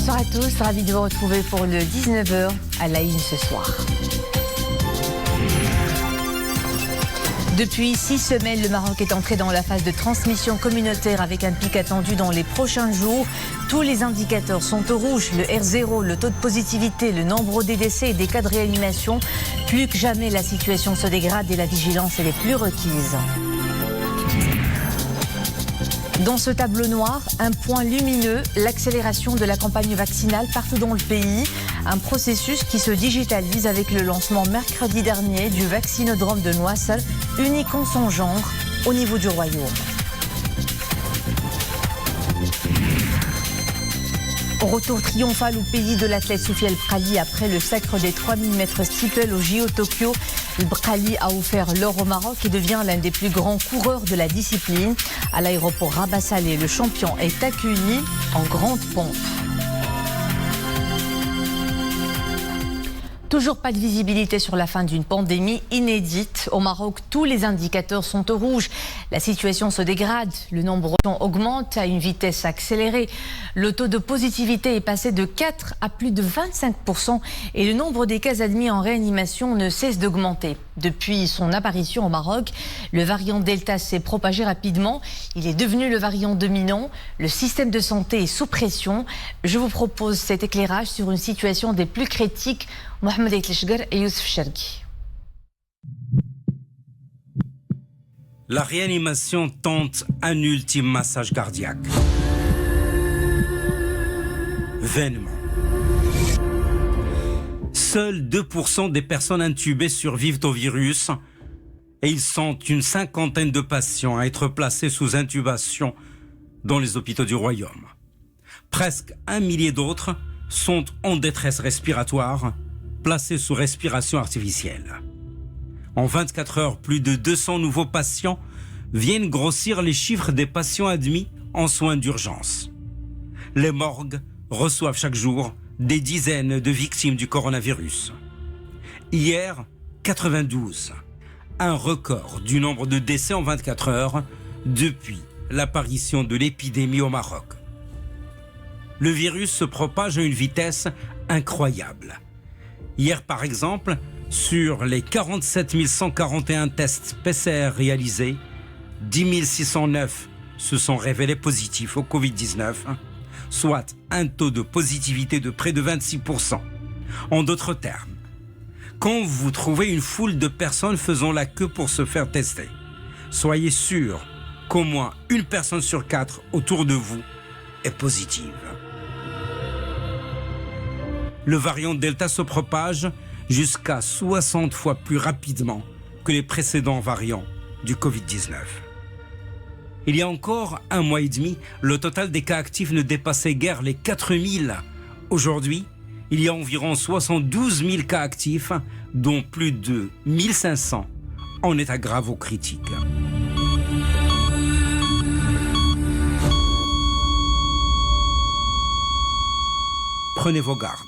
Bonsoir à tous, ravi de vous retrouver pour le 19h à la une ce soir. Depuis 6 semaines, le Maroc est entré dans la phase de transmission communautaire avec un pic attendu dans les prochains jours. Tous les indicateurs sont au rouge, le R0, le taux de positivité, le nombre des décès et des cas de réanimation. Plus que jamais, la situation se dégrade et la vigilance est les plus requise. Dans ce tableau noir, un point lumineux, l'accélération de la campagne vaccinale partout dans le pays. Un processus qui se digitalise avec le lancement mercredi dernier du vaccinodrome de Noissal, unique en son genre au niveau du royaume. Retour triomphal au pays de l'athlète Sophia El Brkali après le sacre des 3000 mètres steeple au JO Tokyo. El Brkali a offert l'or au Maroc et devient l'un des plus grands coureurs de la discipline. À l'aéroport Rabat Salé, le champion est accueilli en grande pompe. Toujours pas de visibilité sur la fin d'une pandémie inédite. Au Maroc, tous les indicateurs sont au rouge. La situation se dégrade, le nombre augmente à une vitesse accélérée. Le taux de positivité est passé de 4 à plus de 25% et le nombre des cas admis en réanimation ne cesse d'augmenter. Depuis son apparition au Maroc, le variant Delta s'est propagé rapidement. Il est devenu le variant dominant. Le système de santé est sous pression. Je vous propose cet éclairage sur une situation des plus critiques. Mohamed Eitleshgar et Youssef Chergui. La réanimation tente un ultime massage cardiaque. Vainement. Seuls 2% des personnes intubées survivent au virus et ils sont une cinquantaine de patients à être placés sous intubation dans les hôpitaux du Royaume. Presque 1 millier d'autres sont en détresse respiratoire, placés sous respiration artificielle. En 24 heures, plus de 200 nouveaux patients viennent grossir les chiffres des patients admis en soins d'urgence. Les morgues reçoivent chaque jour des dizaines de victimes du coronavirus. Hier, 92, un record du nombre de décès en 24 heures depuis l'apparition de l'épidémie au Maroc. Le virus se propage à une vitesse incroyable. Hier, par exemple, sur les 47 141 tests PCR réalisés, 10 609 se sont révélés positifs au Covid-19, soit un taux de positivité de près de 26%. En d'autres termes, quand vous trouvez une foule de personnes faisant la queue pour se faire tester, soyez sûr qu'au moins une personne sur 4 autour de vous est positive. Le variant Delta se propage jusqu'à 60 fois plus rapidement que les précédents variants du Covid-19. Il y a encore 1 mois et demi, le total des cas actifs ne dépassait guère les 4000. Aujourd'hui, il y a environ 72 000 cas actifs, dont plus de 1500 en état grave ou critique. Prenez vos gardes.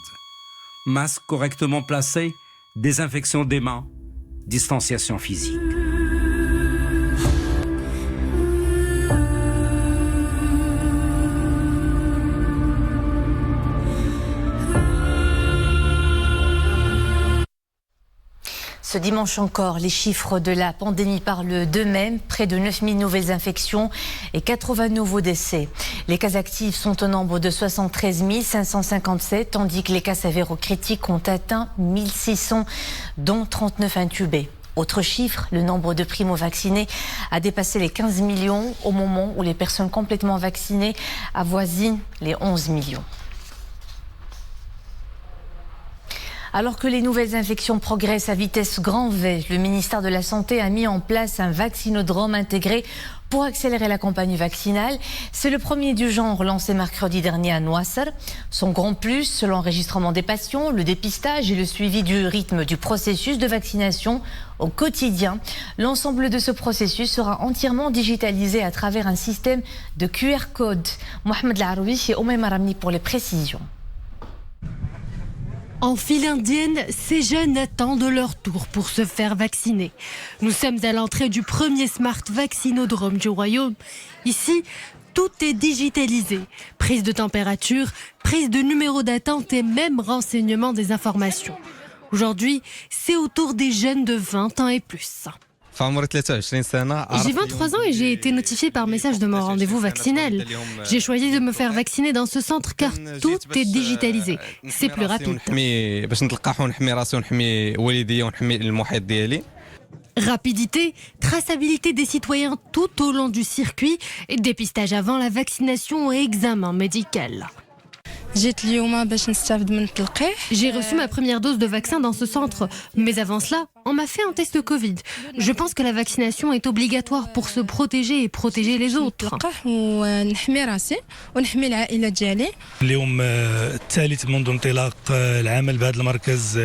Masque correctement placé, désinfection des mains, distanciation physique. Ce dimanche encore, les chiffres de la pandémie parlent d'eux-mêmes. Près de 9000 nouvelles infections et 80 nouveaux décès. Les cas actifs sont au nombre de 73 557, tandis que les cas sévéro-critiques ont atteint 1600, dont 39 intubés. Autre chiffre, le nombre de primo-vaccinés a dépassé les 15 millions au moment où les personnes complètement vaccinées avoisinent les 11 millions. Alors que les nouvelles infections progressent à vitesse grand V, le ministère de la Santé a mis en place un vaccinodrome intégré pour accélérer la campagne vaccinale. C'est le premier du genre lancé mercredi dernier à Noissal. Son grand plus, l'enregistrement des patients, le dépistage et le suivi du rythme du processus de vaccination au quotidien. L'ensemble de ce processus sera entièrement digitalisé à travers un système de QR code. Mohamed Laroui et Oumema Ramni pour les précisions. En file indienne, ces jeunes attendent leur tour pour se faire vacciner. Nous sommes à l'entrée du premier Smart Vaccinodrome du Royaume. Ici, Tout est digitalisé. Prise de température, prise de numéro d'attente et même renseignement des informations. Aujourd'hui, c'est au tour des jeunes de 20 ans et plus. J'ai 23 ans et j'ai été notifiée par message de mon rendez-vous vaccinal. J'ai choisi de me faire vacciner dans ce centre car tout est digitalisé. C'est plus rapide. Rapidité, traçabilité des citoyens tout au long du circuit, dépistage avant la vaccination et examen médical. J'ai reçu ma première dose de vaccin dans ce centre, mais avant cela, on m'a fait un test Covid. Je pense que la vaccination est obligatoire pour se protéger et protéger les autres. اليوم الثالث منذ انطلاق العمل بهذا المركز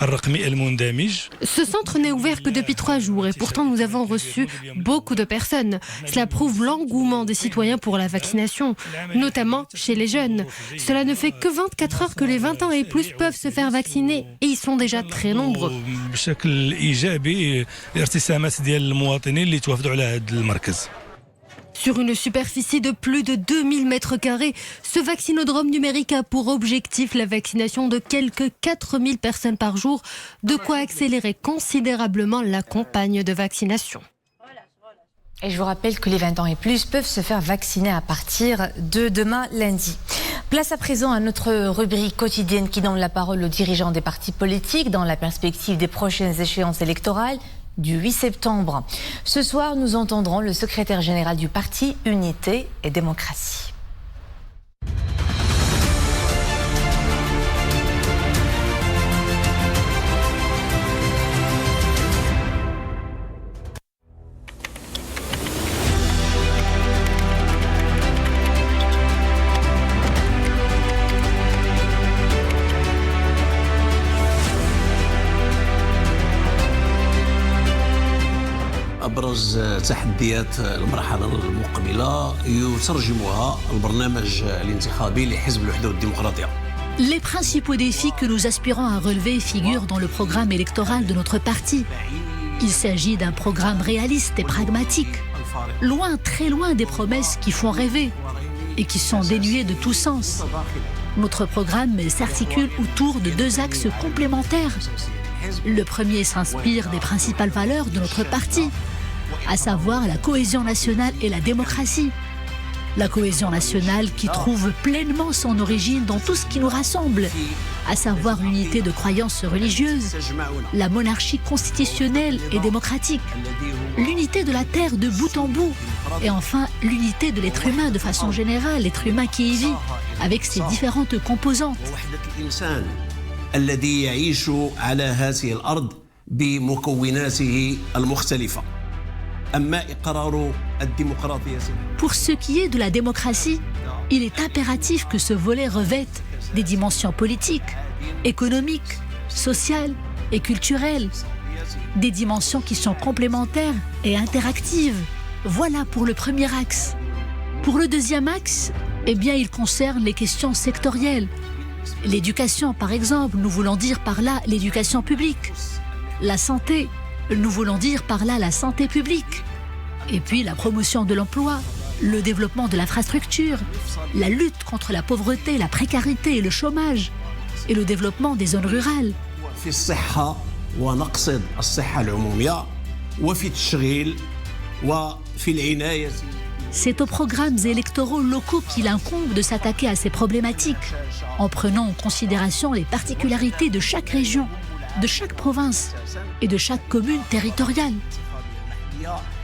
الرقمي المندمج. Ce centre n'est ouvert que depuis 3 jours et pourtant nous avons reçu beaucoup de personnes. Cela prouve l'engouement des citoyens pour la vaccination, notamment chez les jeunes. Cela ne fait que 24 heures que les 20 ans et plus peuvent se faire vacciner et ils sont déjà très nombreux. بشكل إيجابي ارتسامات ديال المواطنين اللي توافدوا على هذا المركز. Sur une superficie de plus de 2000 mètres carrés, ce vaccinodrome numérique a pour objectif la vaccination de quelques 4000 personnes par jour, de quoi accélérer considérablement la campagne de vaccination. Et je vous rappelle que les 20 ans et plus peuvent se faire vacciner à partir de demain lundi. Place à présent à notre rubrique quotidienne qui donne la parole aux dirigeants des partis politiques dans la perspective des prochaines échéances électorales du 8 septembre. Ce soir, nous entendrons le secrétaire général du parti Unité et Démocratie. أبرز تحديات المرحلة المقبلة يترجمها البرنامج الانتخابي لحزب الوحدة والديمقراطية. Les principaux défis que nous aspirons à relever figurent dans le programme électoral de notre parti. Il s'agit d'un programme réaliste et pragmatique, loin, très loin des promesses qui font rêver et qui sont dénuées de tout sens. Notre programme s'articule autour de 2 axes complémentaires. Le premier s'inspire des principales valeurs de notre parti, à savoir la cohésion nationale et la démocratie. La cohésion nationale qui trouve pleinement son origine dans tout ce qui nous rassemble, à savoir l'unité de croyances religieuses, la monarchie constitutionnelle et démocratique, l'unité de la terre de bout en bout, et enfin l'unité de l'être humain de façon générale, l'être humain qui y vit, avec ses différentes composantes. الذي يعيش على هذه الأرض بمكوناته المختلفة. أما إقرار الديمقراطية. Pour ce qui est de la démocratie, il est impératif que ce volet revête des dimensions politiques, économiques, sociales et culturelles, des dimensions qui sont complémentaires et interactives. Voilà pour le premier axe. Pour le deuxième axe, eh bien, il concerne les questions sectorielles. L'éducation, par exemple, nous voulons dire par là l'éducation publique. La santé, nous voulons dire par là la santé publique. Et puis la promotion de l'emploi, le développement de l'infrastructure, la lutte contre la pauvreté, la précarité et le chômage, et le développement des zones rurales. C'est aux programmes électoraux locaux qu'il incombe de s'attaquer à ces problématiques, en prenant en considération les particularités de chaque région, de chaque province et de chaque commune territoriale.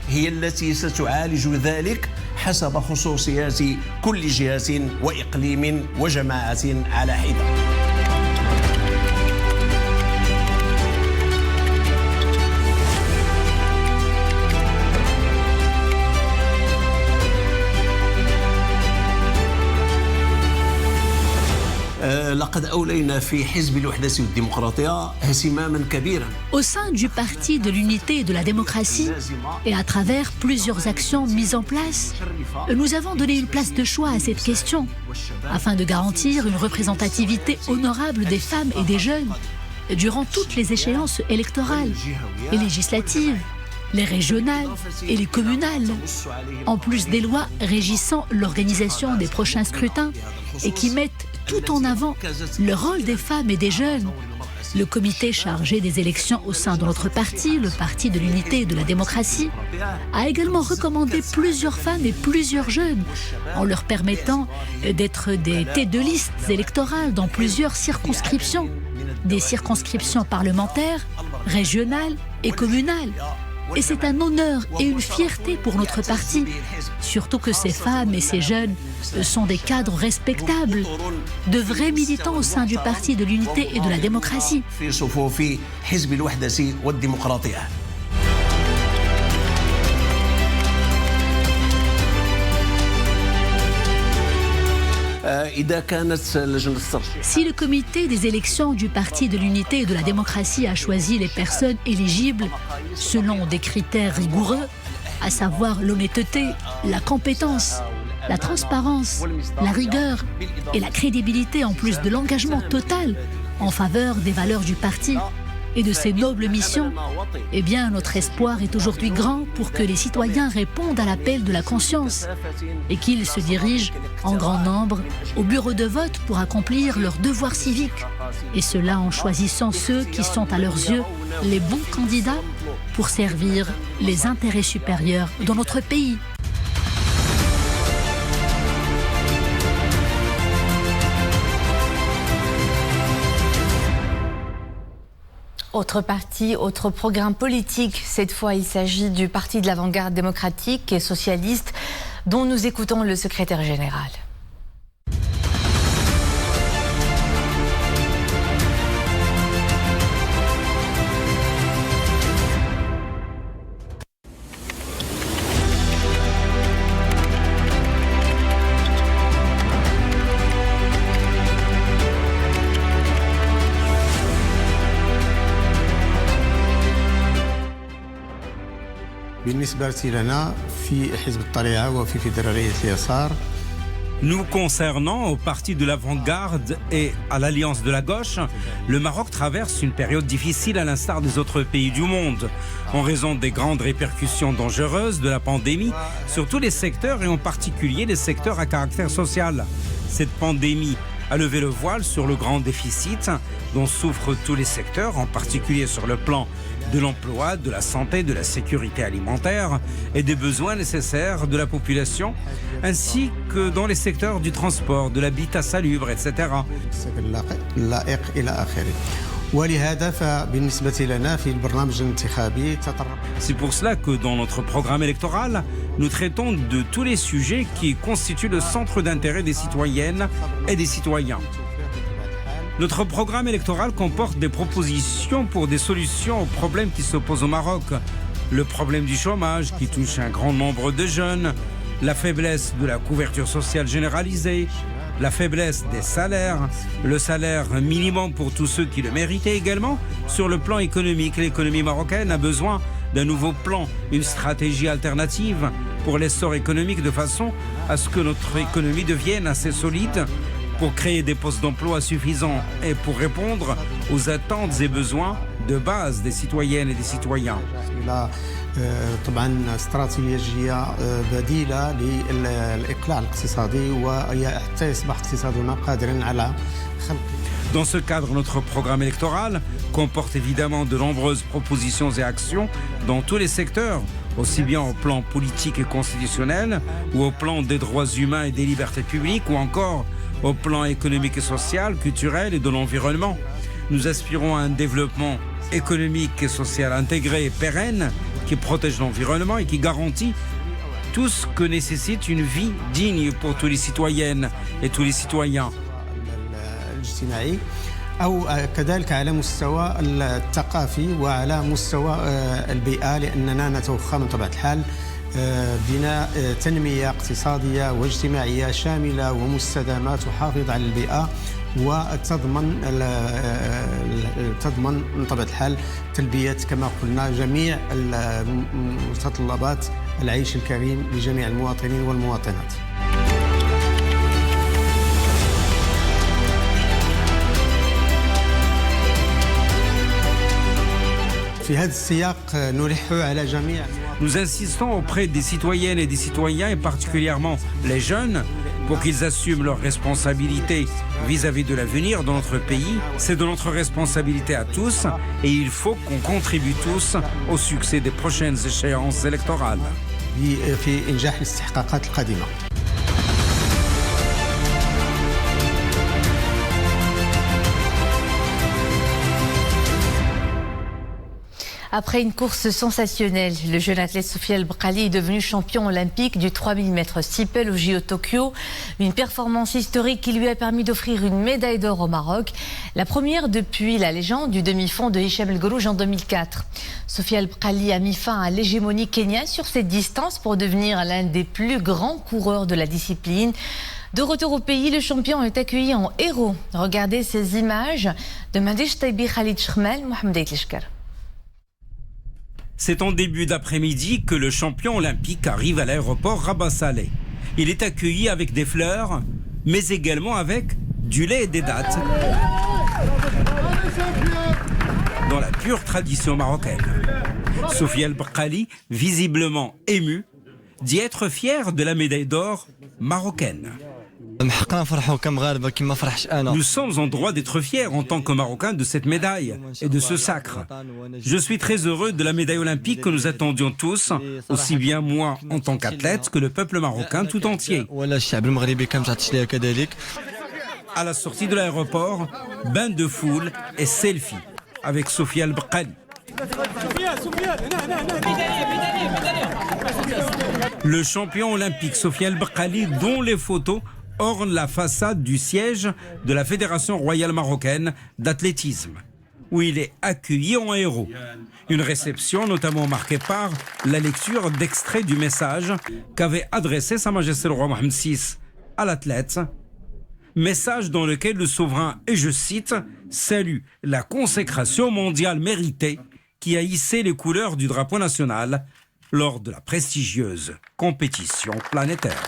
هي التي ستعالج ذلك حسب خصوصيات كل جهة وإقليم وجماعة على حدة. Au sein du Parti de l'Unité et de la Démocratie, et à travers plusieurs actions mises en place, nous avons donné une place de choix à cette question, afin de garantir une représentativité honorable des femmes et des jeunes durant toutes les échéances électorales et législatives, les régionales et les communales, en plus des lois régissant l'organisation des prochains scrutins et qui mettent tout en avant le rôle des femmes et des jeunes. Le comité chargé des élections au sein de notre parti, le Parti de l'Unité et de la Démocratie, a également recommandé plusieurs femmes et plusieurs jeunes en leur permettant d'être des têtes de listes électorales dans plusieurs circonscriptions, des circonscriptions parlementaires, régionales et communales. Et c'est un honneur et une fierté pour notre parti, surtout que ces femmes et ces jeunes sont des cadres respectables, de vrais militants au sein du Parti de l'Unité et de la Démocratie. Si le comité des élections du Parti de l'Unité et de la Démocratie a choisi les personnes éligibles selon des critères rigoureux, à savoir l'honnêteté, la compétence, la transparence, la rigueur et la crédibilité en plus de l'engagement total en faveur des valeurs du parti et de ses nobles missions, eh bien notre espoir est aujourd'hui grand pour que les citoyens répondent à l'appel de la conscience et qu'ils se dirigent en grand nombre au bureau de vote pour accomplir leurs devoirs civiques. Et cela en choisissant ceux qui sont à leurs yeux les bons candidats pour servir les intérêts supérieurs dans notre pays. Autre parti, autre programme politique. Cette fois, il s'agit du Parti de l'Avant-Garde démocratique et socialiste, dont nous écoutons le secrétaire général. Nous concernant au Parti de l'Avant-Garde et à l'Alliance de la Gauche, le Maroc traverse une période difficile à l'instar des autres pays du monde, en raison des grandes répercussions dangereuses de la pandémie sur tous les secteurs et en particulier les secteurs à caractère social. Cette pandémie a levé le voile sur le grand déficit dont souffrent tous les secteurs, en particulier sur le plan de l'emploi, de la santé, de la sécurité alimentaire et des besoins nécessaires de la population, ainsi que dans les secteurs du transport, de l'habitat salubre, etc. C'est pour cela que dans notre programme électoral, nous traitons de tous les sujets qui constituent le centre d'intérêt des citoyennes et des citoyens. Notre programme électoral comporte des propositions pour des solutions aux problèmes qui se posent au Maroc. Le problème du chômage qui touche un grand nombre de jeunes, la faiblesse de la couverture sociale généralisée, la faiblesse des salaires, le salaire minimum pour tous ceux qui le méritent également. Sur le plan économique, l'économie marocaine a besoin d'un nouveau plan, une stratégie alternative pour l'essor économique de façon à ce que notre économie devienne assez solide pour créer des postes d'emploi suffisants et pour répondre aux attentes et besoins de base des citoyennes et des citoyens. Dans ce cadre, notre programme électoral comporte évidemment de nombreuses propositions et actions dans tous les secteurs, aussi bien au plan politique et constitutionnel, ou au plan des droits humains et des libertés publiques, ou encore au plan économique et social, culturel et de l'environnement. Nous aspirons à un développement économique et social intégré et pérenne qui protège l'environnement et qui garantit tout ce que nécessite une vie digne pour tous les citoyennes et tous les citoyens. أو كذلك على مستوى الثقافي وعلى مستوى البيئة لأننا نتوخى من طبيعة الحال بناء تنمية اقتصادية واجتماعية شاملة ومستدامة تحافظ على البيئة وتضمن من طبيعة الحال تلبية كما قلنا جميع متطلبات العيش الكريم لجميع المواطنين والمواطنات. Nous insistons auprès des citoyennes et des citoyens, et particulièrement les jeunes, pour qu'ils assument leurs responsabilités vis-à-vis de l'avenir de notre pays. C'est de notre responsabilité à tous et il faut qu'on contribue tous au succès des prochaines échéances électorales. Après une course sensationnelle, le jeune athlète Soufiane El Bqali est devenu champion olympique du 3000 mètres steeple au JO Tokyo. Une performance historique qui lui a permis d'offrir une médaille d'or au Maroc. La première depuis la légende du demi-fond de Hicham El Gourouj en 2004. Soufiane El Bqali a mis fin à l'hégémonie kenyane sur cette distance pour devenir l'un des plus grands coureurs de la discipline. De retour au pays, le champion est accueilli en héros. Regardez ces images de Madish Taibi Khalid Chkhmal, Mohamed Aitlishkar. C'est en début d'après-midi que le champion olympique arrive à l'aéroport Rabat Saleh. Il est accueilli avec des fleurs, mais également avec du lait et des dattes, dans la pure tradition marocaine. Soufiane El Bqali, visiblement ému, dit être fier de la médaille d'or marocaine. Nous sommes en droit d'être fiers en tant que Marocains de cette médaille et de ce sacre. Je suis très heureux de la médaille olympique que nous attendions tous, aussi bien moi en tant qu'athlète que le peuple marocain tout entier. À la sortie de l'aéroport, bain de foule et selfie avec Soufiane El Bqali. Le champion olympique Soufiane El Bqali, dont les photos orne la façade du siège de la Fédération royale marocaine d'athlétisme, où il est accueilli en héros. Une réception notamment marquée par la lecture d'extraits du message qu'avait adressé Sa Majesté le roi Mohammed VI à l'athlète. Message dans lequel le souverain, et je cite, salue la consécration mondiale méritée qui a hissé les couleurs du drapeau national lors de la prestigieuse compétition planétaire.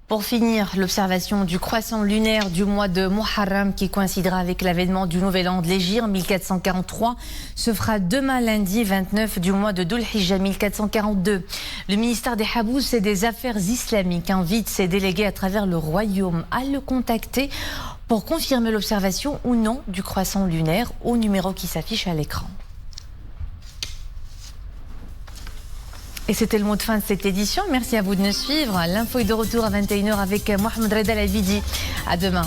Pour finir, l'observation du croissant lunaire du mois de Muharram qui coïncidera avec l'avènement du Nouvel An de l'Hégire 1443 se fera demain lundi 29 du mois de Dhul Hijja 1442. Le ministère des Habous et des Affaires islamiques invite ses délégués à travers le royaume à le contacter pour confirmer l'observation ou non du croissant lunaire au numéro qui s'affiche à l'écran. Et c'était le mot de fin de cette édition. Merci à vous de nous suivre. L'info est de retour à 21h avec Mohamed Reda Lavidi. À demain.